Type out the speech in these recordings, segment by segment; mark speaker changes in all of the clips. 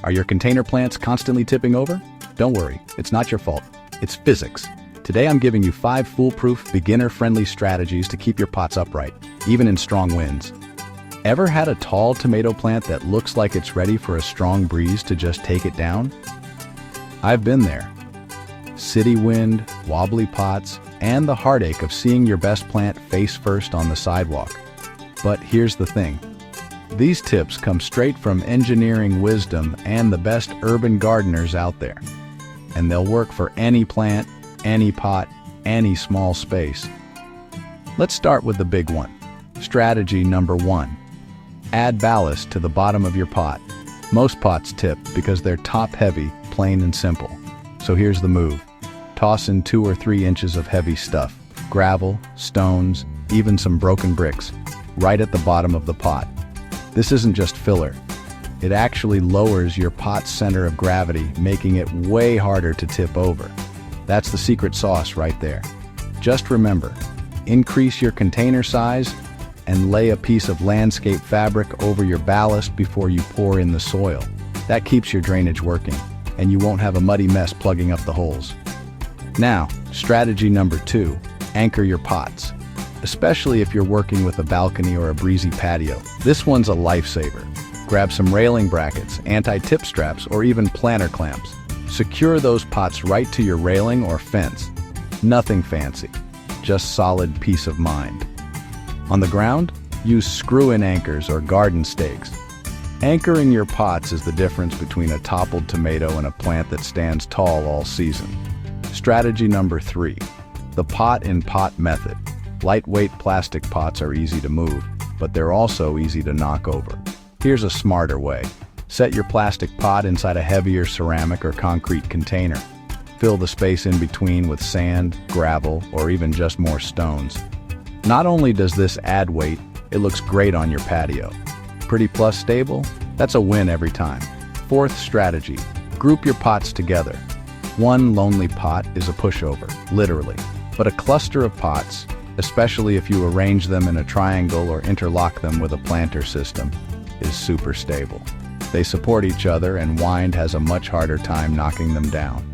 Speaker 1: Are your container plants constantly tipping over? Don't worry, it's not your fault. It's physics. Today I'm giving you 5 foolproof, beginner-friendly strategies to keep your pots upright, even in strong winds. Ever had a tall tomato plant that looks like it's ready for a strong breeze to just take it down? I've been there. City wind, wobbly pots, and the heartache of seeing your best plant face first on the sidewalk. But here's the thing. These tips come straight from engineering wisdom and the best urban gardeners out there. And they'll work for any plant, any pot, any small space. Let's start with the big one. Strategy number 1. Add ballast to the bottom of your pot. Most pots tip because they're top-heavy, plain and simple. So here's the move. Toss in 2 or 3 inches of heavy stuff, gravel, stones, even some broken bricks, right at the bottom of the pot. This isn't just filler. It actually lowers your pot's center of gravity, making it way harder to tip over. That's the secret sauce right there. Just remember, increase your container size and lay a piece of landscape fabric over your ballast before you pour in the soil. That keeps your drainage working, and you won't have a muddy mess plugging up the holes. Now, strategy number 2, anchor your pots. Especially if you're working with a balcony or a breezy patio. This one's a lifesaver. Grab some railing brackets, anti-tip straps, or even planter clamps. Secure those pots right to your railing or fence. Nothing fancy, just solid peace of mind. On the ground, use screw-in anchors or garden stakes. Anchoring your pots is the difference between a toppled tomato and a plant that stands tall all season. Strategy number 3, the pot-in-pot method. Lightweight plastic pots are easy to move, but they're also easy to knock over. Here's a smarter way. Set your plastic pot inside a heavier ceramic or concrete container. Fill the space in between with sand, gravel, or even just more stones. Not only does this add weight, it looks great on your patio. Pretty plus stable? That's a win every time. 4th strategy, group your pots together. One lonely pot is a pushover, literally, but a cluster of pots, especially if you arrange them in a triangle or interlock them with a planter system, is super stable. They support each other and wind has a much harder time knocking them down.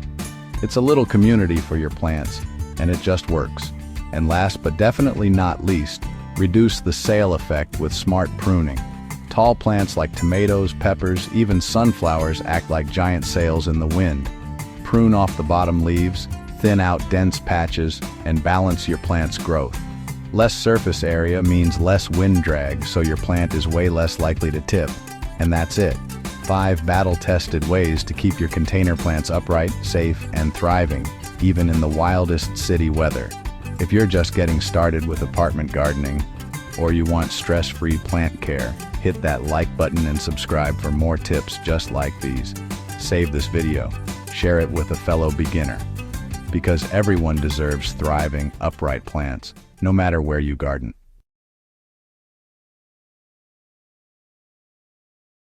Speaker 1: It's a little community for your plants, and it just works. And last but definitely not least, reduce the sail effect with smart pruning. Tall plants like tomatoes, peppers, even sunflowers act like giant sails in the wind. Prune off the bottom leaves, thin out dense patches, and balance your plant's growth. Less surface area means less wind drag, so your plant is way less likely to tip. And that's it. 5 battle-tested ways to keep your container plants upright, safe, and thriving, even in the wildest city weather. If you're just getting started with apartment gardening, or you want stress-free plant care, hit that like button and subscribe for more tips just like these. Save this video. Share it with a fellow beginner. Because everyone deserves thriving, upright plants, no matter where you garden.